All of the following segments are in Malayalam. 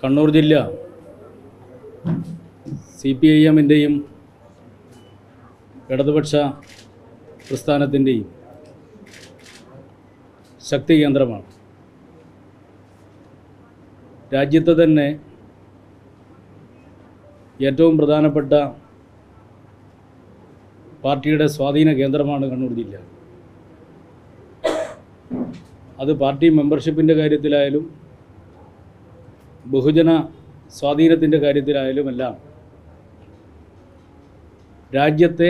കണ്ണൂർ ജില്ല CPIM-ൻ്റെയും ഇടതുപക്ഷ പ്രസ്ഥാനത്തിൻ്റെയും ശക്തി കേന്ദ്രമാണ്. രാജ്യത്തെ തന്നെ ഏറ്റവും പ്രധാനപ്പെട്ട പാർട്ടിയുടെ സ്വാധീന കേന്ദ്രമാണ് കണ്ണൂർ ജില്ല. അത് പാർട്ടി മെമ്പർഷിപ്പിൻ്റെ കാര്യത്തിലായാലും ബഹുജന സ്വാധീനത്തിൻ്റെ കാര്യത്തിലായാലുമെല്ലാം രാജ്യത്തെ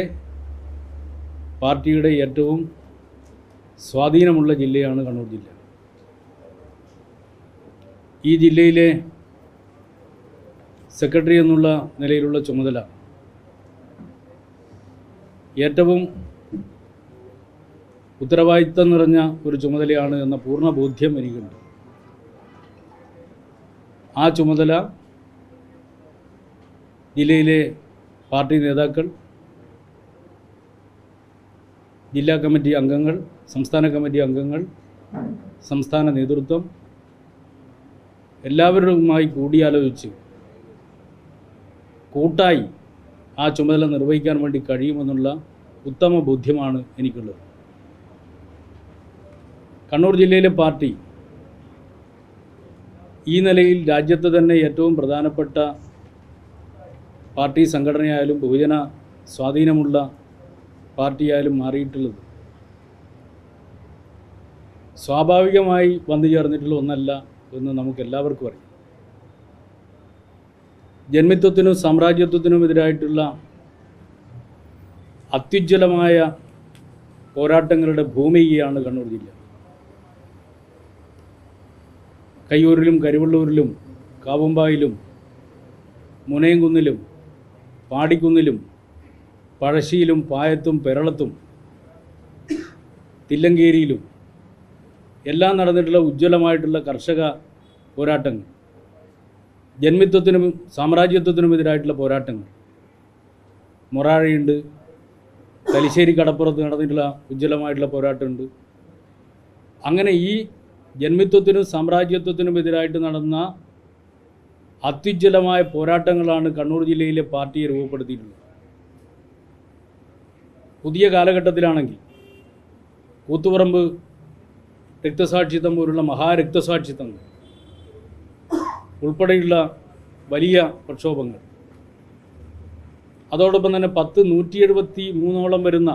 പാർട്ടിയുടെ ഏറ്റവും സ്വാധീനമുള്ള ജില്ലയാണ് കണ്ണൂർ ജില്ല. ഈ ജില്ലയിലെ സെക്രട്ടറി എന്നുള്ള നിലയിലുള്ള ചുമതല ഏറ്റവും ഉത്തരവാദിത്തം നിറഞ്ഞ ഒരു ചുമതലയാണ് എന്ന പൂർണ്ണ ബോധ്യം എനിക്കുണ്ട്. ആ ചുമതല ജില്ലയിലെ പാർട്ടി നേതാക്കൾ, ജില്ലാ കമ്മിറ്റി അംഗങ്ങൾ, സംസ്ഥാന കമ്മിറ്റി അംഗങ്ങൾ, സംസ്ഥാന നേതൃത്വം എല്ലാവരുമായി കൂടിയാലോചിച്ച് കൂട്ടായി ആ ചുമതല നിർവഹിക്കാൻ വേണ്ടി കഴിയുമെന്നുള്ള ഉത്തമ ബോധ്യമാണ് എനിക്കുള്ളത്. കണ്ണൂർ ജില്ലയിലെ പാർട്ടി ഈ നിലയിൽ രാജ്യത്ത് തന്നെ ഏറ്റവും പ്രധാനപ്പെട്ട പാർട്ടി സംഘടനയായാലും ബഹുജന സ്വാധീനമുള്ള പാർട്ടിയായാലും മാറിയിട്ടുള്ളത് സ്വാഭാവികമായി വന്നു ചേർന്നിട്ടുള്ള ഒന്നല്ല എന്ന് നമുക്കെല്ലാവർക്കും അറിയാം. ജന്മിത്വത്തിനും സാമ്രാജ്യത്വത്തിനും എതിരായിട്ടുള്ള അത്യുജ്വലമായ പോരാട്ടങ്ങളുടെ ഭൂമികയാണ് കണ്ണൂർ ജില്ല. കയ്യൂരിലും കരുവള്ളൂരിലും കാവുമ്പായിലും മുനയംകുന്നിലും പാടിക്കുന്നിലും പഴശ്ശിയിലും പായത്തും പെരളത്തും തില്ലങ്കേരിയിലും എല്ലാം നടന്നിട്ടുള്ള ഉജ്ജ്വലമായിട്ടുള്ള കർഷക പോരാട്ടങ്ങൾ, ജന്മിത്വത്തിനും സാമ്രാജ്യത്വത്തിനും എതിരായിട്ടുള്ള പോരാട്ടങ്ങൾ, മൊറാഴയുണ്ട്, തലശ്ശേരി കടപ്പുറത്ത് നടന്നിട്ടുള്ള ഉജ്ജ്വലമായിട്ടുള്ള പോരാട്ടമുണ്ട്. അങ്ങനെ ഈ ജന്മിത്വത്തിനും സാമ്രാജ്യത്വത്തിനും എതിരായിട്ട് നടന്ന അത്യുജ്വലമായ പോരാട്ടങ്ങളാണ് കണ്ണൂർ ജില്ലയിലെ പാർട്ടിയെ രൂപപ്പെടുത്തിയിട്ടുള്ളത്. പുതിയ കാലഘട്ടത്തിലാണെങ്കിൽ കൂത്തുപറമ്പ് രക്തസാക്ഷിത്വം പോലുള്ള മഹാരക്തസാക്ഷിത്വങ്ങൾ ഉൾപ്പെടെയുള്ള വലിയ പ്രക്ഷോഭങ്ങൾ, അതോടൊപ്പം തന്നെ 173 വരുന്ന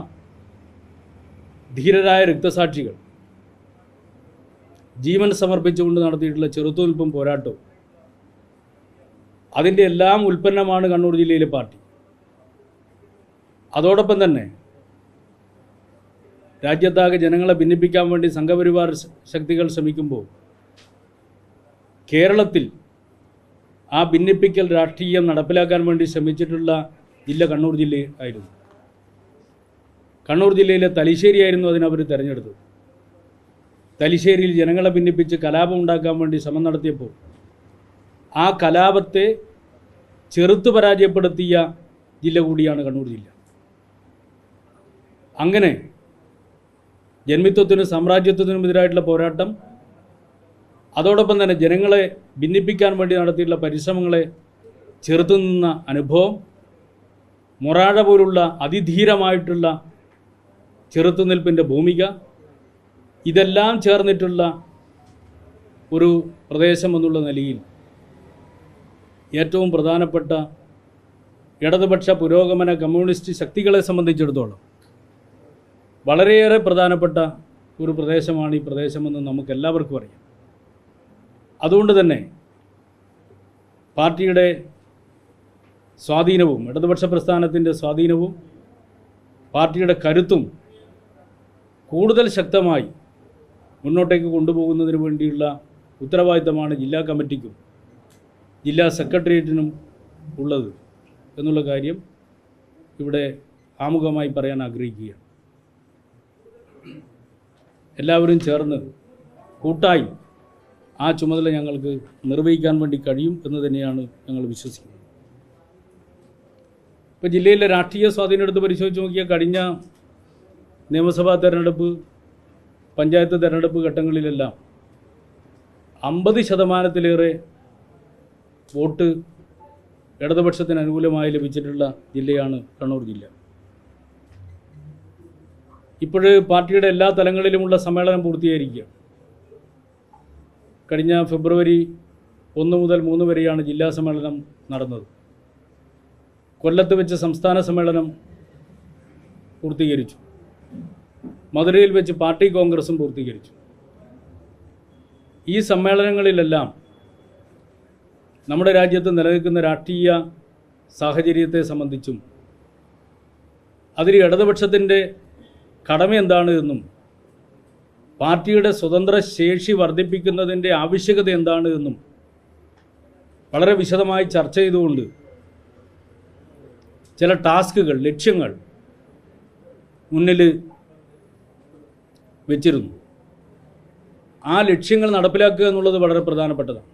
ധീരരായ രക്തസാക്ഷികൾ ജീവൻ സമർപ്പിച്ചുകൊണ്ട് നടത്തിയിട്ടുള്ള ചെറുത്തുനിൽപ്പും പോരാട്ടവും, അതിൻ്റെ എല്ലാം ഉൽപ്പന്നമാണ് കണ്ണൂർ ജില്ലയിലെ പാർട്ടി. അതോടൊപ്പം തന്നെ രാജ്യത്താകെ ജനങ്ങളെ ഭിന്നിപ്പിക്കാൻ വേണ്ടി സംഘപരിവാർ ശക്തികൾ ശ്രമിക്കുമ്പോൾ കേരളത്തിൽ ആ ഭിന്നിപ്പിക്കൽ രാഷ്ട്രീയം നടപ്പിലാക്കാൻ വേണ്ടി ശ്രമിച്ചിട്ടുള്ള ജില്ല കണ്ണൂർ ജില്ല ആയിരുന്നു. കണ്ണൂർ ജില്ലയിലെ തലശ്ശേരി ആയിരുന്നു അതിനവർ തിരഞ്ഞെടുത്തത്. തലശ്ശേരിയിൽ ജനങ്ങളെ ഭിന്നിപ്പിച്ച് കലാപം ഉണ്ടാക്കാൻ വേണ്ടി ശ്രമം നടത്തിയപ്പോൾ ആ കലാപത്തെ ചെറുത്തു പരാജയപ്പെടുത്തിയ ജില്ല കൂടിയാണ് കണ്ണൂർ ജില്ല. അങ്ങനെ ജന്മിത്വത്തിനും സാമ്രാജ്യത്വത്തിനും എതിരായിട്ടുള്ള പോരാട്ടം, അതോടൊപ്പം തന്നെ ജനങ്ങളെ ഭിന്നിപ്പിക്കാൻ വേണ്ടി നടത്തിയിട്ടുള്ള പരിശ്രമങ്ങളെ ചെറുത്തു നിന്ന അനുഭവം, മൊറാഴ പോലുള്ള അതിധീരമായിട്ടുള്ള ചെറുത്തുനിൽപ്പിൻ്റെ ഭൂമിക, ഇതെല്ലാം ചേർന്നിട്ടുള്ള ഒരു പ്രദേശം എന്നുള്ള നിലയിൽ ഏറ്റവും പ്രധാനപ്പെട്ട ഇടതുപക്ഷ പുരോഗമന കമ്മ്യൂണിസ്റ്റ് ശക്തികളെ സംബന്ധിച്ചിടത്തോളം വളരെയേറെ പ്രധാനപ്പെട്ട ഒരു പ്രദേശമാണ് ഈ പ്രദേശമെന്ന് നമുക്കെല്ലാവർക്കും അറിയാം. അതുകൊണ്ട് തന്നെ പാർട്ടിയുടെ സ്വാധീനവും ഇടതുപക്ഷ പ്രസ്ഥാനത്തിൻ്റെ സ്വാധീനവും പാർട്ടിയുടെ കരുത്തും കൂടുതൽ ശക്തമായി മുന്നോട്ടേക്ക് കൊണ്ടുപോകുന്നതിന് വേണ്ടിയുള്ള ഉത്തരവാദിത്തമാണ് ജില്ലാ കമ്മിറ്റിക്കും ജില്ലാ സെക്രട്ടേറിയറ്റിനും ഉള്ളത് എന്നുള്ള കാര്യം ഇവിടെ ആമുഖമായി പറയാൻ ആഗ്രഹിക്കുകയാണ്. എല്ലാവരും ചേർന്ന് കൂട്ടായി ആ ചുമതല ഞങ്ങൾക്ക് നിർവഹിക്കാൻ വേണ്ടി കഴിയും എന്ന് തന്നെയാണ് ഞങ്ങൾ വിശ്വസിക്കുന്നത്. ഇപ്പോൾ ജില്ലയിലെ രാഷ്ട്രീയ സ്വാധീനം എടുത്ത് പരിശോധിച്ച് നോക്കിയാൽ കഴിഞ്ഞ നിയമസഭാ തെരഞ്ഞെടുപ്പ്, പഞ്ചായത്ത് തെരഞ്ഞെടുപ്പ് ഘട്ടങ്ങളിലെല്ലാം 50% വോട്ട് ഇടതുപക്ഷത്തിന് അനുകൂലമായി ലഭിച്ചിട്ടുള്ള ജില്ലയാണ് കണ്ണൂർ ജില്ല. ഇപ്പോൾ പാർട്ടിയുടെ എല്ലാ തലങ്ങളിലുമുള്ള സമ്മേളനം പൂർത്തീകരിക്കുക. കഴിഞ്ഞ ഫെബ്രുവരി 1 മുതൽ 3 വരെയാണ് ജില്ലാ സമ്മേളനം നടന്നത്. കൊല്ലത്ത് വെച്ച് സംസ്ഥാന സമ്മേളനം പൂർത്തീകരിച്ചു. മധുരയിൽ വെച്ച് പാർട്ടി കോൺഗ്രസും പൂർത്തീകരിച്ചു. ഈ സമ്മേളനങ്ങളിലെല്ലാം നമ്മുടെ രാജ്യത്ത് നിലനിൽക്കുന്ന രാഷ്ട്രീയ സാഹചര്യത്തെ സംബന്ധിച്ചും അതിൽ ഇടതുപക്ഷത്തിൻ്റെ കടമ എന്താണ് എന്നും പാർട്ടിയുടെ സ്വതന്ത്ര ശേഷി വർദ്ധിപ്പിക്കുന്നതിൻ്റെ ആവശ്യകത എന്താണ് എന്നും വളരെ വിശദമായി ചർച്ച ചെയ്തുകൊണ്ട് ചില ടാസ്കുകൾ, ലക്ഷ്യങ്ങൾ മുന്നിൽ വെച്ചിരുന്നു. ആ ലക്ഷ്യങ്ങൾ നടപ്പിലാക്കുക എന്നുള്ളത് വളരെ പ്രധാനപ്പെട്ടതാണ്.